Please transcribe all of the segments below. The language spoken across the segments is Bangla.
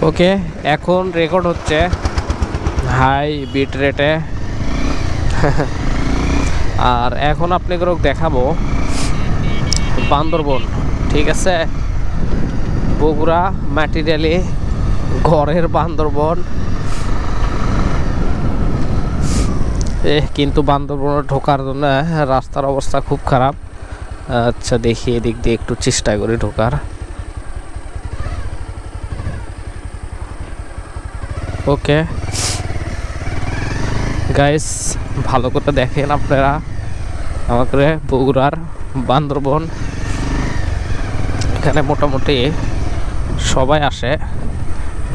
ওকে, এখন রেকর্ড হচ্ছে হাই বিট রেটে। আর এখন আপনাকে দেখাবো বান্দরবন, ঠিক আছে? বগুড়া ম্যাটেরিয়ালি ঘরের বান্দরবন। কিন্তু বান্দরবনে ঢোকার জন্য রাস্তার অবস্থা খুব খারাপ। আচ্ছা, দেখি এদিক দিয়ে একটু চেষ্টা করি ঢোকার। ওকে গাইস, ভালো করে দেখেন আপনারা আমাকে বগুড়ার বান্দরবন। এখানে মোটামুটি সবাই আসে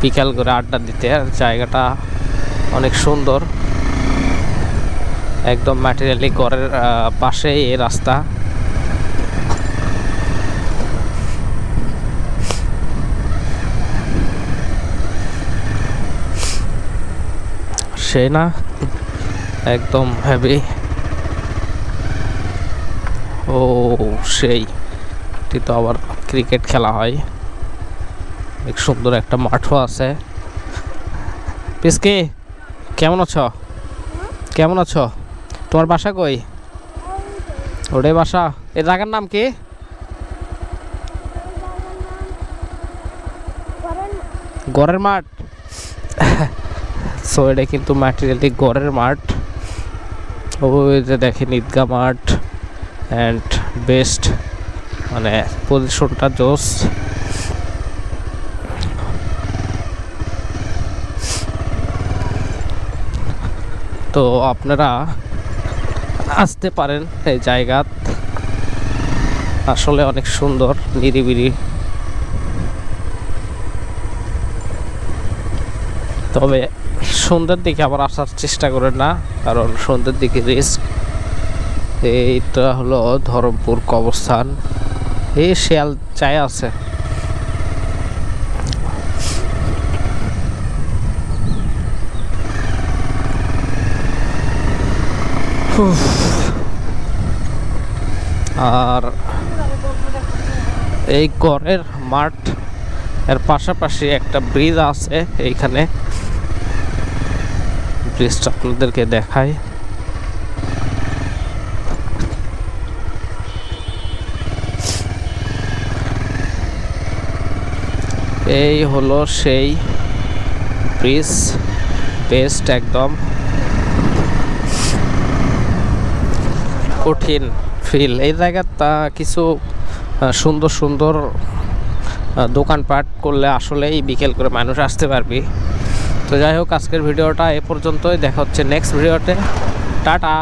বিকাল করে আড্ডা দিতে। জায়গাটা অনেক সুন্দর, একদম ম্যাটেরিয়ালি ঘরের পাশেই এই রাস্তা। সেই না, একদম হেভি। ও সেই, এটি তো আবার ক্রিকেট খেলা হয়। এক সুন্দর একটা মাঠও আছে। পিসকি, কেমন আছো? কেমন আছো? তোমার বাসা কই? ওটাই বাসা। এই জায়গার নাম কি? গড়ের মাঠ। সো এটা কিন্তু ম্যাটেরিয়ালি গড়ের মাঠ। ওই যে দেখেন ঈদগাহ মাঠ অ্যান্ড বেস্ট, মানে পজিশনটা জোস। তো আপনারা আসতে পারেন এই জায়গা, আসলে অনেক সুন্দর, নিরিবিলি। তবে সন্ধ্যের দিকে আবার আসার চেষ্টা করেন না, কারণ সন্ধ্যের দিকে রিস্ক। এইটা হলো ধরমপুর কবরস্থান। এই শিয়াল চায় আছে। আর এই ঘরের মাঠ এর পাশাপাশি একটা ব্রিজ আছে। এইখানে ব্রিজটা আপনাদেরকে দেখায়। এই হলো সেই ব্রিজ, বেস্ট একদম। কঠিন ফিল এই জায়গাটা। কিছু সুন্দর সুন্দর দোকানপাট করলে আসলেই বিকেল করে মানুষ আসতে পারবি। তো যাই হোক, আজকের ভিডিওটা এ পর্যন্তই। দেখা হচ্ছে নেক্সট ভিডিওতে। টাটা।